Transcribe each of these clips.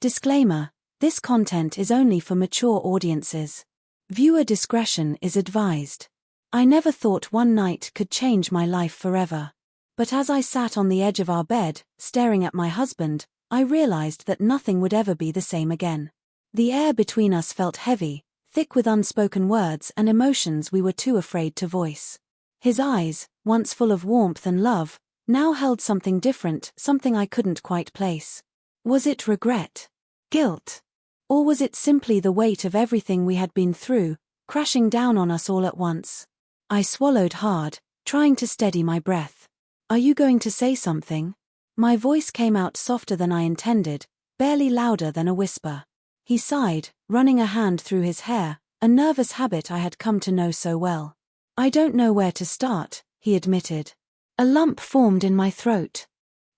Disclaimer: this content is only for mature audiences. Viewer discretion is advised. I never thought one night could change my life forever. But as I sat on the edge of our bed, staring at my husband, I realized that nothing would ever be the same again. The air between us felt heavy, thick with unspoken words and emotions we were too afraid to voice. His eyes, once full of warmth and love, now held something different, something I couldn't quite place. Was it regret? Guilt? Or was it simply the weight of everything we had been through, crashing down on us all at once? I swallowed hard, trying to steady my breath. "Are you going to say something?" My voice came out softer than I intended, barely louder than a whisper. He sighed, running a hand through his hair, a nervous habit I had come to know so well. "I don't know where to start," he admitted. A lump formed in my throat.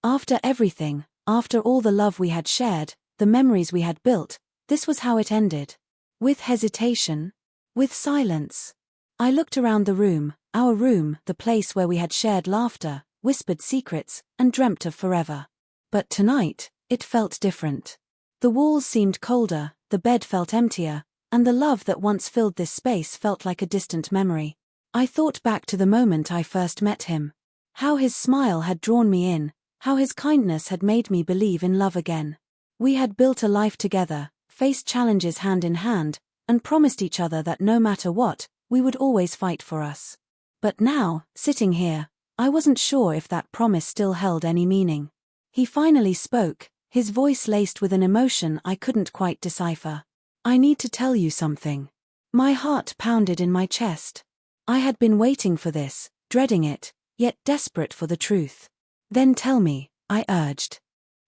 After everything, after all the love we had shared, the memories we had built, this was how it ended. With hesitation? With silence? I looked around the room, our room, the place where we had shared laughter, whispered secrets, and dreamt of forever. But tonight, it felt different. The walls seemed colder, the bed felt emptier, and the love that once filled this space felt like a distant memory. I thought back to the moment I first met him. How his smile had drawn me in, how his kindness had made me believe in love again. We had built a life together, faced challenges hand in hand, and promised each other that no matter what, we would always fight for us. But now, sitting here, I wasn't sure if that promise still held any meaning. He finally spoke, his voice laced with an emotion I couldn't quite decipher. "I need to tell you something." My heart pounded in my chest. I had been waiting for this, dreading it, yet desperate for the truth. "Then tell me," I urged.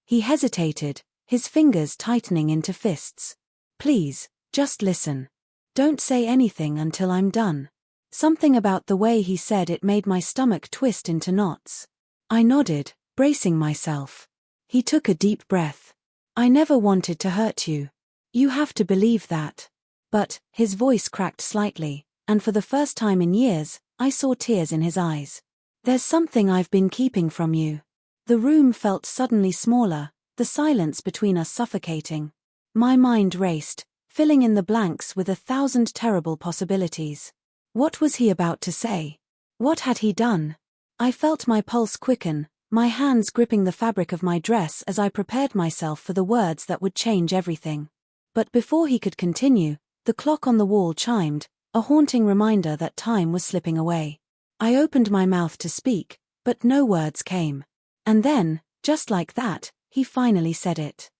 He hesitated, his fingers tightening into fists. "Please, just listen. Don't say anything until I'm done." Something about the way he said it made my stomach twist into knots. I nodded, bracing myself. He took a deep breath. "I never wanted to hurt you. You have to believe that." But, his voice cracked slightly, and for the first time in years, I saw tears in his eyes. "There's something I've been keeping from you." The room felt suddenly smaller, the silence between us suffocating. My mind raced, filling in the blanks with 1,000 terrible possibilities. What was he about to say? What had he done? I felt my pulse quicken, my hands gripping the fabric of my dress as I prepared myself for the words that would change everything. But before he could continue, the clock on the wall chimed, a haunting reminder that time was slipping away. I opened my mouth to speak, but no words came. And then, just like that, he finally said it.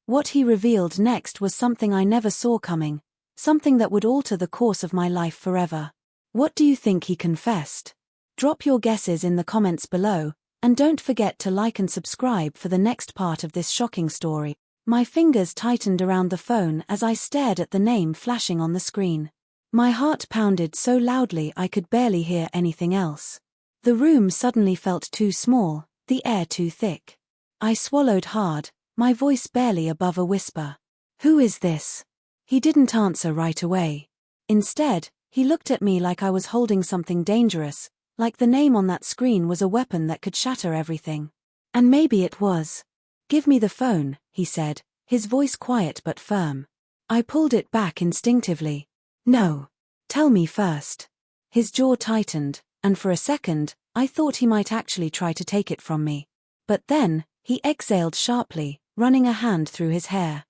What he revealed next was something I never saw coming, something that would alter the course of my life forever. What do you think he confessed? Drop your guesses in the comments below, and don't forget to like and subscribe for the next part of this shocking story. My fingers tightened around the phone as I stared at the name flashing on the screen. My heart pounded so loudly I could barely hear anything else. The room suddenly felt too small, the air too thick. I swallowed hard, my voice barely above a whisper. "Who is this?" He didn't answer right away. Instead, he looked at me like I was holding something dangerous, like the name on that screen was a weapon that could shatter everything. And maybe it was. "Give me the phone," he said, his voice quiet but firm. I pulled it back instinctively. "No. Tell me first." His jaw tightened, and for a second, I thought he might actually try to take it from me. But then, he exhaled sharply, running a hand through his hair.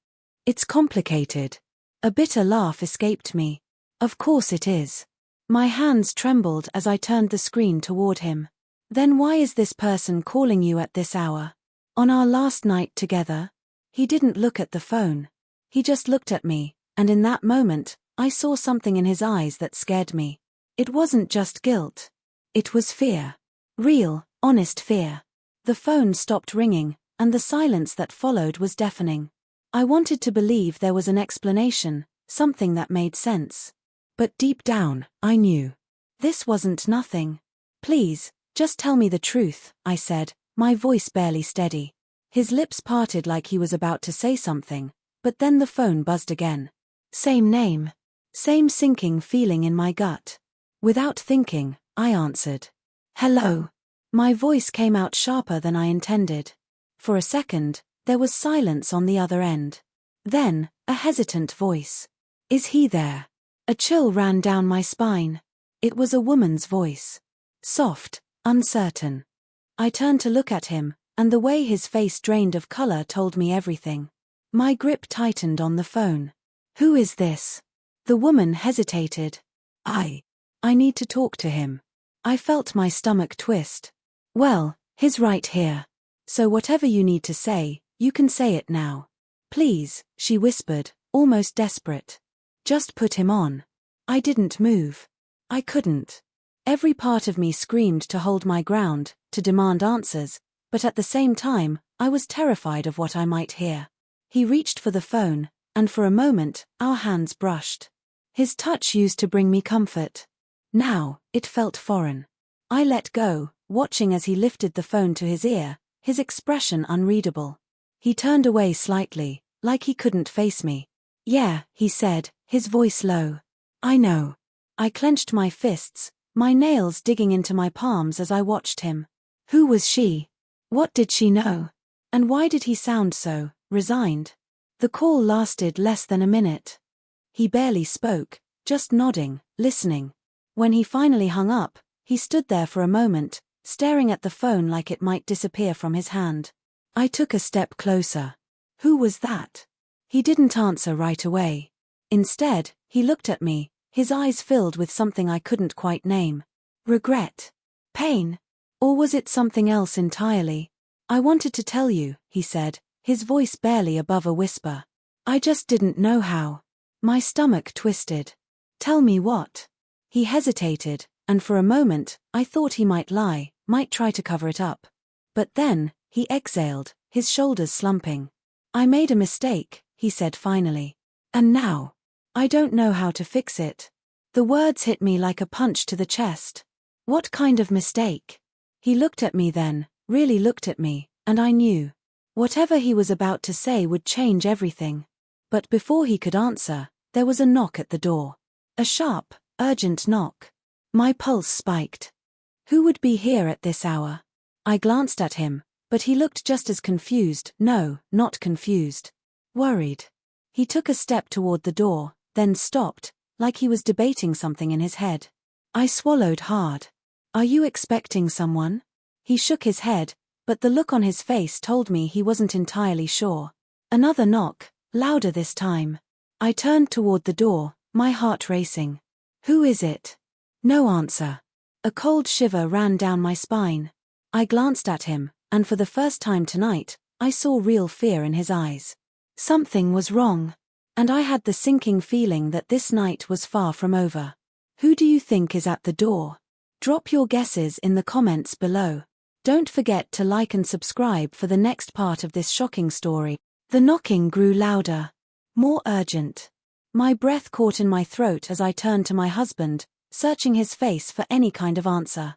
"It's complicated." A bitter laugh escaped me. "Of course it is." My hands trembled as I turned the screen toward him. "Then why is this person calling you at this hour? On our last night together?" He didn't look at the phone. He just looked at me, and in that moment, I saw something in his eyes that scared me. It wasn't just guilt. It was fear. Real, honest fear. The phone stopped ringing, and the silence that followed was deafening. I wanted to believe there was an explanation, something that made sense. But deep down, I knew. This wasn't nothing. "Please, just tell me the truth," I said, my voice barely steady. His lips parted like he was about to say something, but then the phone buzzed again. Same name. Same sinking feeling in my gut. Without thinking, I answered. "Hello." My voice came out sharper than I intended. For a second, there was silence on the other end. Then, a hesitant voice. "Is he there?" A chill ran down my spine. It was a woman's voice. Soft, uncertain. I turned to look at him, and the way his face drained of color told me everything. My grip tightened on the phone. "Who is this?" The woman hesitated. I need to talk to him." I felt my stomach twist. "Well, he's right here. So whatever you need to say, you can say it now. Please," she whispered, almost desperate. "Just put him on." I didn't move. I couldn't. Every part of me screamed to hold my ground, to demand answers, but at the same time, I was terrified of what I might hear. He reached for the phone, and for a moment, our hands brushed. His touch used to bring me comfort. Now, it felt foreign. I let go, watching as he lifted the phone to his ear, his expression unreadable. He turned away slightly, like he couldn't face me. "Yeah," he said, his voice low. "I know." I clenched my fists, my nails digging into my palms as I watched him. Who was she? What did she know? And why did he sound so resigned? The call lasted less than a minute. He barely spoke, just nodding, listening. When he finally hung up, he stood there for a moment, staring at the phone like it might disappear from his hand. I took a step closer. Who was that? He didn't answer right away. Instead, he looked at me, his eyes filled with something I couldn't quite name. Regret? Pain? Or was it something else entirely? "I wanted to tell you," he said, his voice barely above a whisper. "I just didn't know how." My stomach twisted. "Tell me what?" He hesitated, and for a moment, I thought he might lie, might try to cover it up. But then, he exhaled, his shoulders slumping. "I made a mistake," he said finally. "And now? I don't know how to fix it." The words hit me like a punch to the chest. What kind of mistake? He looked at me then, really looked at me, and I knew. Whatever he was about to say would change everything. But before he could answer, there was a knock at the door. A sharp, urgent knock. My pulse spiked. Who would be here at this hour? I glanced at him, but he looked just as confused, no, not confused. Worried. He took a step toward the door, then stopped, like he was debating something in his head. I swallowed hard. "Are you expecting someone?" He shook his head, but the look on his face told me he wasn't entirely sure. Another knock, louder this time. I turned toward the door, my heart racing. "Who is it?" No answer. A cold shiver ran down my spine. I glanced at him, and for the first time tonight, I saw real fear in his eyes. Something was wrong. And I had the sinking feeling that this night was far from over. Who do you think is at the door? Drop your guesses in the comments below. Don't forget to like and subscribe for the next part of this shocking story. The knocking grew louder. More urgent. My breath caught in my throat as I turned to my husband, searching his face for any kind of answer.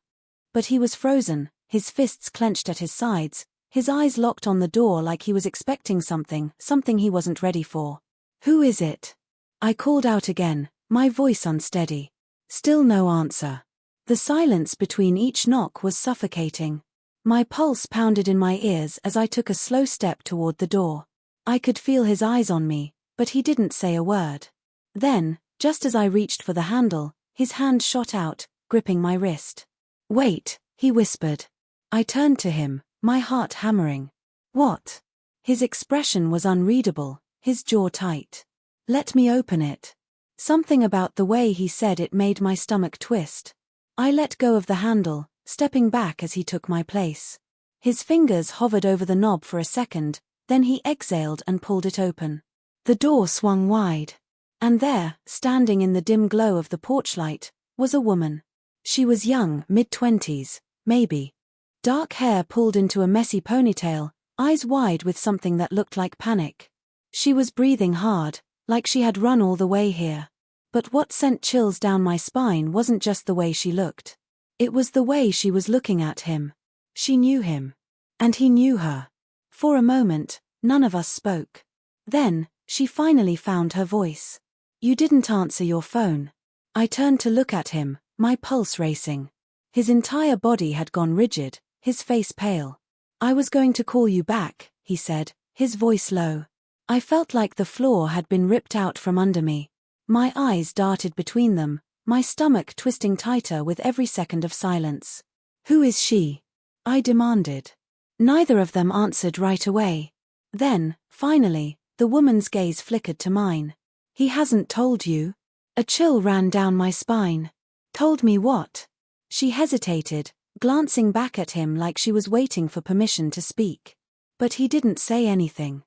But he was frozen, his fists clenched at his sides, his eyes locked on the door like he was expecting something he wasn't ready for. "Who is it?" I called out again, my voice unsteady. Still no answer. The silence between each knock was suffocating. My pulse pounded in my ears as I took a slow step toward the door. I could feel his eyes on me, but he didn't say a word. Then, just as I reached for the handle, his hand shot out, gripping my wrist. "Wait," he whispered. I turned to him, my heart hammering. "What?" His expression was unreadable, his jaw tight. "Let me open it." Something about the way he said it made my stomach twist. I let go of the handle, stepping back as he took my place. His fingers hovered over the knob for a second, then he exhaled and pulled it open. The door swung wide. And there, standing in the dim glow of the porch light, was a woman. She was young, mid-20s, maybe. Dark hair pulled into a messy ponytail, eyes wide with something that looked like panic. She was breathing hard, like she had run all the way here. But what sent chills down my spine wasn't just the way she looked. It was the way she was looking at him. She knew him. And he knew her. For a moment, none of us spoke. Then, she finally found her voice. "You didn't answer your phone." I turned to look at him, my pulse racing. His entire body had gone rigid, his face pale. "I was going to call you back," he said, his voice low. I felt like the floor had been ripped out from under me. My eyes darted between them, my stomach twisting tighter with every second of silence. "Who is she?" I demanded. Neither of them answered right away. Then, finally, the woman's gaze flickered to mine. "He hasn't told you?" A chill ran down my spine. "Told me what?" She hesitated, glancing back at him like she was waiting for permission to speak. But he didn't say anything.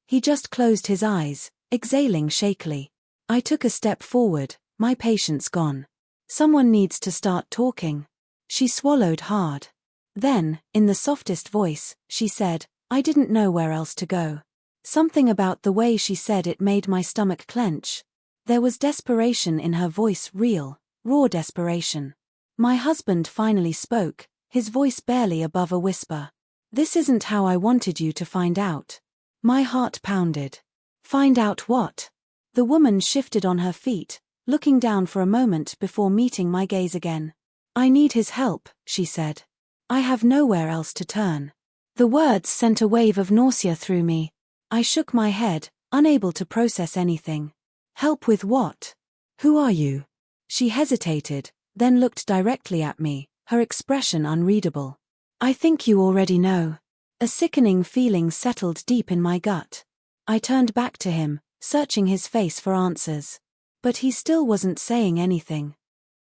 He just closed his eyes, exhaling shakily. I took a step forward, my patience gone. "Someone needs to start talking." She swallowed hard. Then, in the softest voice, she said, "I didn't know where else to go." Something about the way she said it made my stomach clench. There was desperation in her voice, real, raw desperation. My husband finally spoke, his voice barely above a whisper. "This isn't how I wanted you to find out." My heart pounded. "Find out what?" The woman shifted on her feet, looking down for a moment before meeting my gaze again. "I need his help," she said. "I have nowhere else to turn." The words sent a wave of nausea through me. I shook my head, unable to process anything. "Help with what? Who are you?" She hesitated, then looked directly at me, her expression unreadable. "I think you already know." A sickening feeling settled deep in my gut. I turned back to him, searching his face for answers. But he still wasn't saying anything.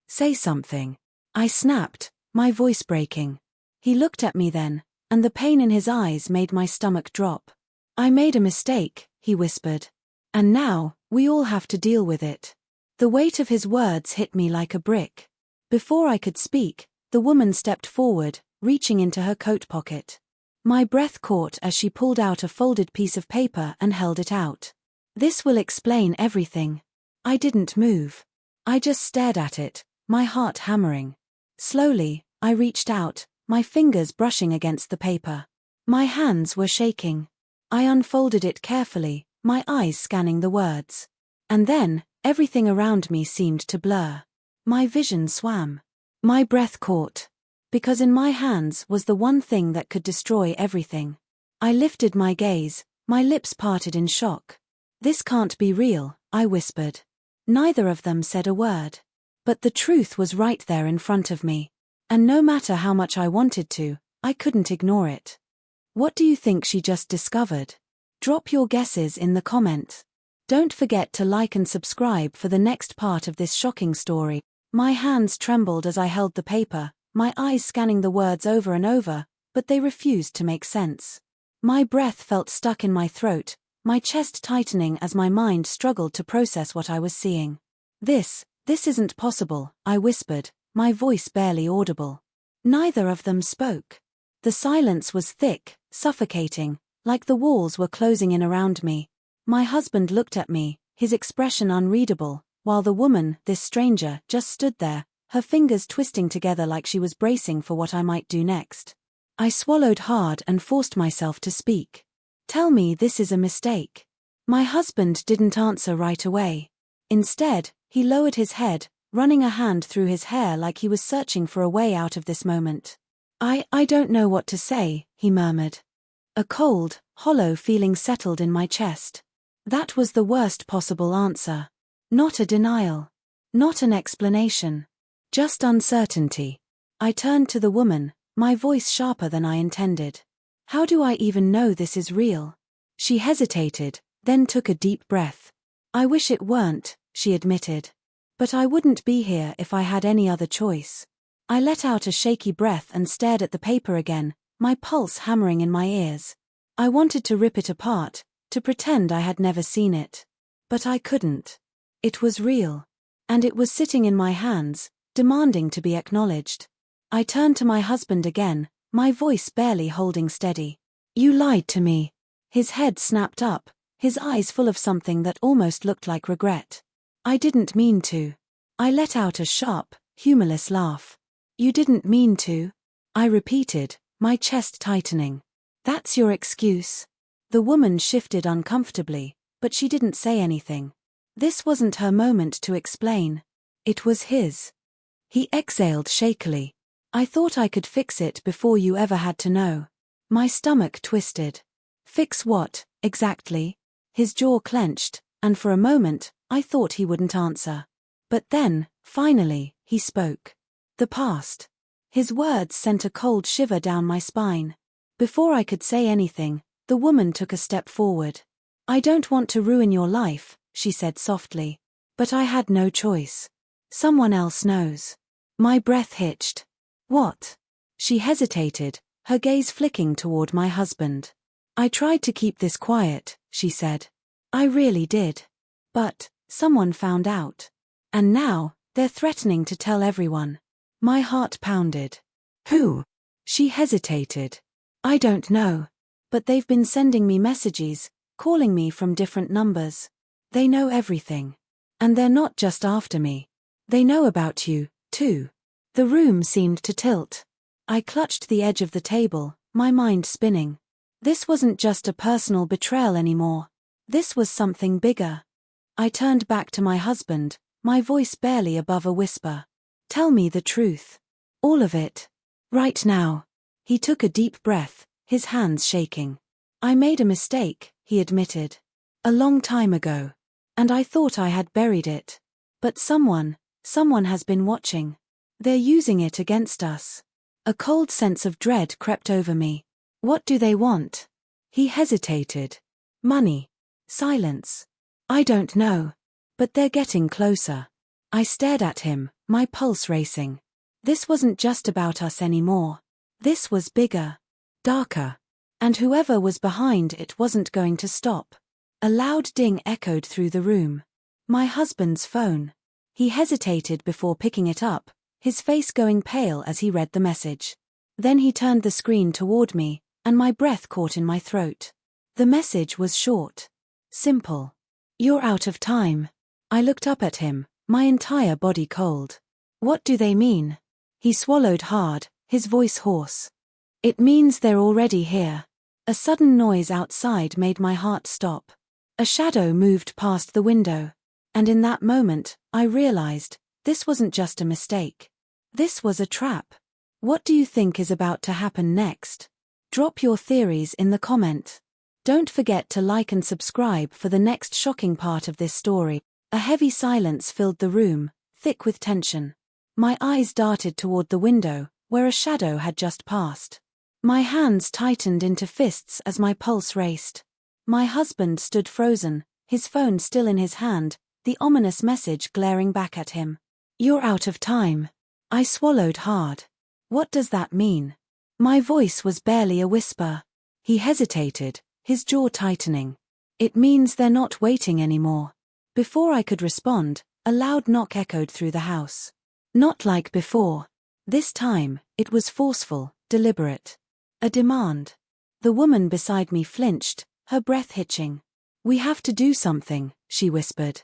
"Say something," I snapped, my voice breaking. He looked at me then, and the pain in his eyes made my stomach drop. "I made a mistake," he whispered. "And now, we all have to deal with it." The weight of his words hit me like a brick. Before I could speak, the woman stepped forward, reaching into her coat pocket. My breath caught as she pulled out a folded piece of paper and held it out. "This will explain everything." I didn't move. I just stared at it, my heart hammering. Slowly, I reached out, my fingers brushing against the paper. My hands were shaking. I unfolded it carefully, my eyes scanning the words. And then, everything around me seemed to blur. My vision swam. My breath caught. Because in my hands was the one thing that could destroy everything. I lifted my gaze, my lips parted in shock. "This can't be real," I whispered. Neither of them said a word. But the truth was right there in front of me. And no matter how much I wanted to, I couldn't ignore it. What do you think she just discovered? Drop your guesses in the comments. Don't forget to like and subscribe for the next part of this shocking story. My hands trembled as I held the paper, my eyes scanning the words over and over, but they refused to make sense. My breath felt stuck in my throat, my chest tightening as my mind struggled to process what I was seeing. This isn't possible," I whispered, my voice barely audible. Neither of them spoke. The silence was thick, suffocating, like the walls were closing in around me. My husband looked at me, his expression unreadable, while the woman, this stranger, just stood there, her fingers twisting together like she was bracing for what I might do next. I swallowed hard and forced myself to speak. "Tell me this is a mistake." My husband didn't answer right away. Instead, he lowered his head, running a hand through his hair like he was searching for a way out of this moment. I don't know what to say," he murmured. A cold, hollow feeling settled in my chest. That was the worst possible answer. Not a denial. Not an explanation. Just uncertainty. I turned to the woman, my voice sharper than I intended. "How do I even know this is real?" She hesitated, then took a deep breath. "I wish it weren't," she admitted. "But I wouldn't be here if I had any other choice." I let out a shaky breath and stared at the paper again, my pulse hammering in my ears. I wanted to rip it apart, to pretend I had never seen it. But I couldn't. It was real. And it was sitting in my hands, demanding to be acknowledged. I turned to my husband again, my voice barely holding steady. "You lied to me." His head snapped up, his eyes full of something that almost looked like regret. "I didn't mean to." I let out a sharp, humorless laugh. "You didn't mean to?" I repeated, my chest tightening. "That's your excuse?" The woman shifted uncomfortably, but she didn't say anything. This wasn't her moment to explain. It was his. He exhaled shakily. "I thought I could fix it before you ever had to know." My stomach twisted. "Fix what, exactly?" His jaw clenched, and for a moment, I thought he wouldn't answer. But then, finally, he spoke. The past. His words sent a cold shiver down my spine. Before I could say anything, the woman took a step forward. I don't want to ruin your life, she said softly. But I had no choice. Someone else knows. My breath hitched. What? She hesitated, her gaze flicking toward my husband. I tried to keep this quiet, she said. I really did. But someone found out. And now, they're threatening to tell everyone. My heart pounded. Who? She hesitated. I don't know. But they've been sending me messages, calling me from different numbers. They know everything. And they're not just after me. They know about you, too. The room seemed to tilt. I clutched the edge of the table, my mind spinning. This wasn't just a personal betrayal anymore. This was something bigger. I turned back to my husband, my voice barely above a whisper. Tell me the truth. All of it. Right now. He took a deep breath, his hands shaking. I made a mistake, he admitted. A long time ago. And I thought I had buried it. But someone has been watching. They're using it against us. A cold sense of dread crept over me. What do they want? He hesitated. Money. Silence. I don't know. But they're getting closer. I stared at him, my pulse racing. This wasn't just about us anymore. This was bigger. Darker. And whoever was behind it wasn't going to stop. A loud ding echoed through the room. My husband's phone. He hesitated before picking it up, his face going pale as he read the message. Then he turned the screen toward me, and my breath caught in my throat. The message was short. Simple. You're out of time. I looked up at him, my entire body cold. What do they mean? He swallowed hard, his voice hoarse. It means they're already here. A sudden noise outside made my heart stop. A shadow moved past the window. And in that moment, I realized, this wasn't just a mistake. This was a trap. What do you think is about to happen next? Drop your theories in the comment. Don't forget to like and subscribe for the next shocking part of this story. A heavy silence filled the room, thick with tension. My eyes darted toward the window, where a shadow had just passed. My hands tightened into fists as my pulse raced. My husband stood frozen, his phone still in his hand, the ominous message glaring back at him. You're out of time. I swallowed hard. What does that mean? My voice was barely a whisper. He hesitated, his jaw tightening. It means they're not waiting anymore. Before I could respond, a loud knock echoed through the house. Not like before. This time, it was forceful, deliberate. A demand. The woman beside me flinched, her breath hitching. We have to do something, she whispered.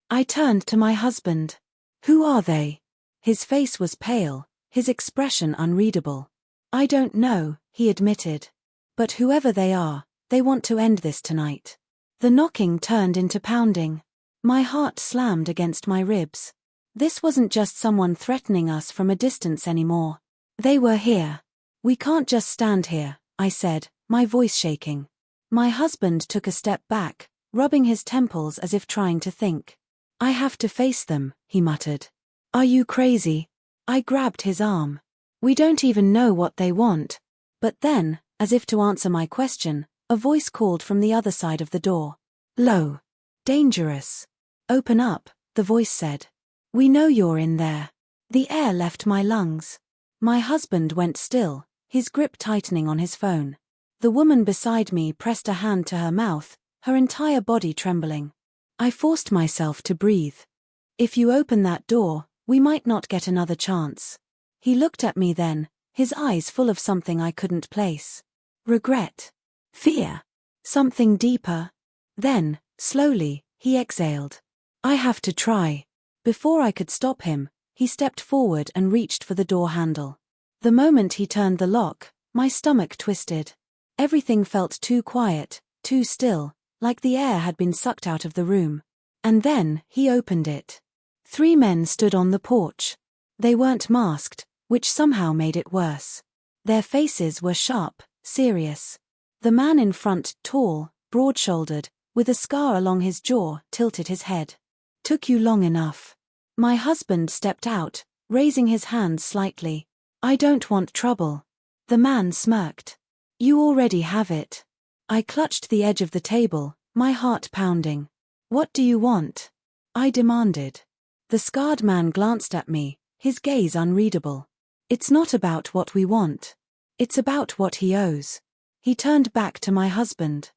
I turned to my husband. Who are they? His face was pale, his expression unreadable. I don't know, he admitted. But whoever they are, they want to end this tonight. The knocking turned into pounding. My heart slammed against my ribs. This wasn't just someone threatening us from a distance anymore. They were here. We can't just stand here, I said, my voice shaking. My husband took a step back, rubbing his temples as if trying to think. I have to face them, he muttered. Are you crazy? I grabbed his arm. We don't even know what they want. But then, as if to answer my question, a voice called from the other side of the door. Low. Dangerous. Open up, the voice said. We know you're in there. The air left my lungs. My husband went still, his grip tightening on his phone. The woman beside me pressed a hand to her mouth, her entire body trembling. I forced myself to breathe. If you open that door, we might not get another chance. He looked at me then, his eyes full of something I couldn't place. Regret. Fear. Something deeper. Then, slowly, he exhaled. I have to try. Before I could stop him, he stepped forward and reached for the door handle. The moment he turned the lock, my stomach twisted. Everything felt too quiet, too still, like the air had been sucked out of the room. And then, he opened it. 3 men stood on the porch. They weren't masked, which somehow made it worse. Their faces were sharp, serious. The man in front, tall, broad-shouldered, with a scar along his jaw, tilted his head. "Took you long enough." My husband stepped out, raising his hands slightly. "I don't want trouble." The man smirked. "You already have it." I clutched the edge of the table, my heart pounding. "What do you want?" I demanded. The scarred man glanced at me, his gaze unreadable. "It's not about what we want. It's about what he owes." He turned back to my husband.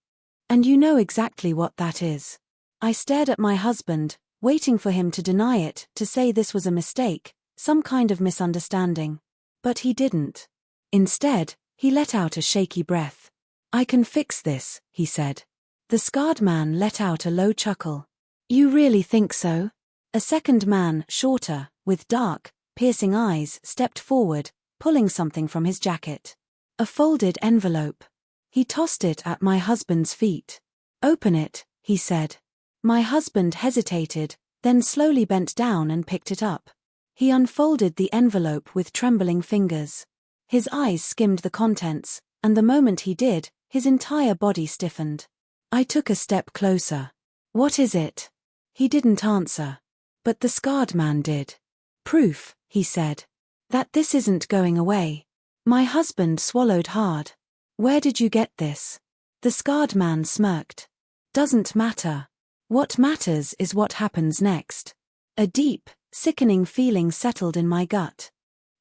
"And you know exactly what that is." I stared at my husband, waiting for him to deny it, to say this was a mistake, some kind of misunderstanding. But he didn't. Instead, he let out a shaky breath. "I can fix this," he said. The scarred man let out a low chuckle. "You really think so?" A second man, shorter, with dark, piercing eyes, stepped forward, pulling something from his jacket. A folded envelope. He tossed it at my husband's feet. "Open it," he said. My husband hesitated, then slowly bent down and picked it up. He unfolded the envelope with trembling fingers. His eyes skimmed the contents, and the moment he did, his entire body stiffened. I took a step closer. "What is it?" He didn't answer. But the scarred man did. "Proof," he said. "That this isn't going away." My husband swallowed hard. "Where did you get this?" The scarred man smirked. "Doesn't matter. What matters is what happens next." A deep, sickening feeling settled in my gut.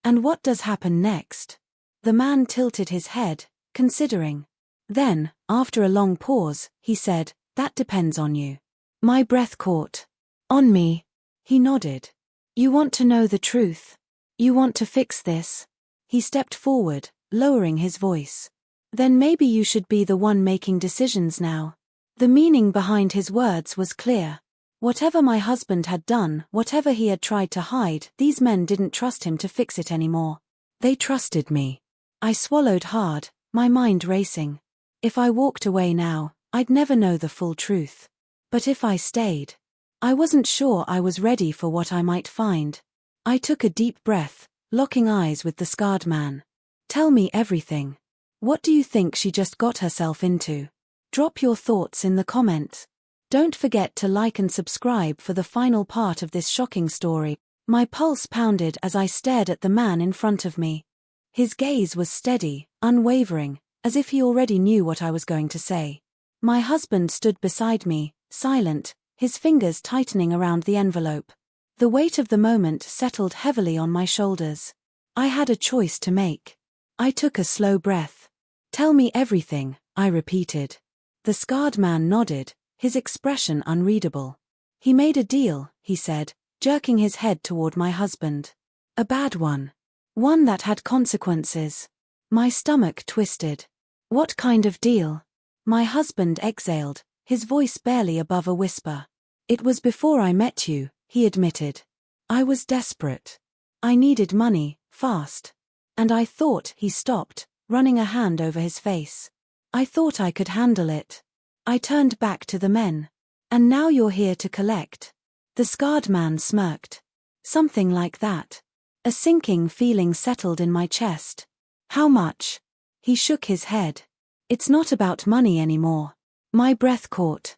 "And what does happen next?" The man tilted his head, considering. Then, after a long pause, he said, "That depends on you." My breath caught. "On me?" He nodded. "You want to know the truth? You want to fix this?" He stepped forward, lowering his voice. "Then maybe you should be the one making decisions now." The meaning behind his words was clear. Whatever my husband had done, whatever he had tried to hide, these men didn't trust him to fix it anymore. They trusted me. I swallowed hard, my mind racing. If I walked away now, I'd never know the full truth. But if I stayed, I wasn't sure I was ready for what I might find. I took a deep breath, locking eyes with the scarred man. "Tell me everything. What do you think she just got herself into?" Drop your thoughts in the comments. Don't forget to like and subscribe for the final part of this shocking story. My pulse pounded as I stared at the man in front of me. His gaze was steady, unwavering, as if he already knew what I was going to say. My husband stood beside me, silent, his fingers tightening around the envelope. The weight of the moment settled heavily on my shoulders. I had a choice to make. I took a slow breath. "Tell me everything," I repeated. The scarred man nodded, his expression unreadable. "He made a deal," he said, jerking his head toward my husband. "A bad one. One that had consequences." My stomach twisted. "What kind of deal?" My husband exhaled, his voice barely above a whisper. "It was before I met you," he admitted. "I was desperate. I needed money, fast. And I thought," he stopped, running a hand over his face. "I thought I could handle it." I turned back to the men. "And now you're here to collect." The scarred man smirked. "Something like that." A sinking feeling settled in my chest. "How much?" He shook his head. "It's not about money anymore." My breath caught.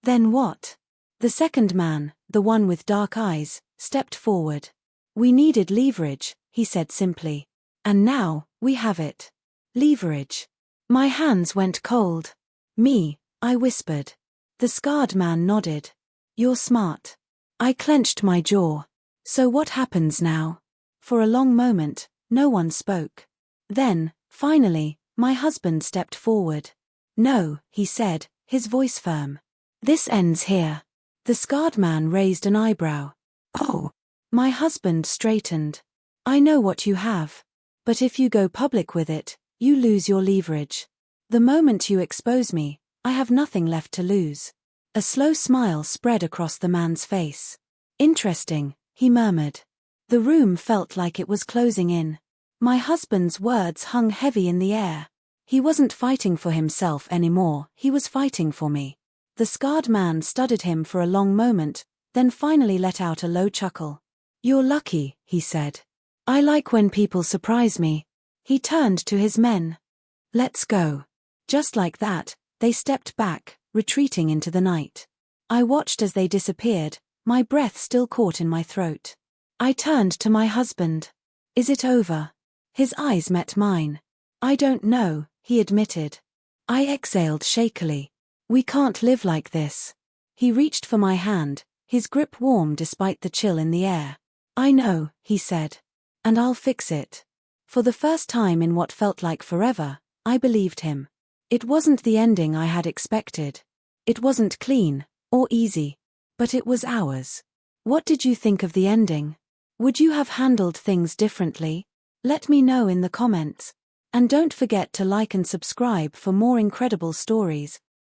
"Then what?" The second man, the one with dark eyes, stepped forward. "We needed leverage," he said simply. "And now, we have it." Leverage. My hands went cold. "Me," I whispered. The scarred man nodded. "You're smart." I clenched my jaw. "So what happens now?" For a long moment, no one spoke. Then, finally, my husband stepped forward. "No," he said, his voice firm. "This ends here." The scarred man raised an eyebrow. "Oh." My husband straightened. "I know what you have. But if you go public with it, you lose your leverage. The moment you expose me, I have nothing left to lose." A slow smile spread across the man's face. "Interesting," he murmured. The room felt like it was closing in. My husband's words hung heavy in the air. He wasn't fighting for himself anymore, he was fighting for me. The scarred man studied him for a long moment, then finally let out a low chuckle. "You're lucky," he said. "I like when people surprise me." He turned to his men. "Let's go." Just like that, they stepped back, retreating into the night. I watched as they disappeared, my breath still caught in my throat. I turned to my husband. "Is it over?" His eyes met mine. "I don't know," he admitted. I exhaled shakily. "We can't live like this." He reached for my hand, his grip warm despite the chill in the air. "I know," he said. "And I'll fix it." For the first time in what felt like forever, I believed him. It wasn't the ending I had expected. It wasn't clean, or easy. But it was ours. What did you think of the ending? Would you have handled things differently? Let me know in the comments. And don't forget to like and subscribe for more incredible stories.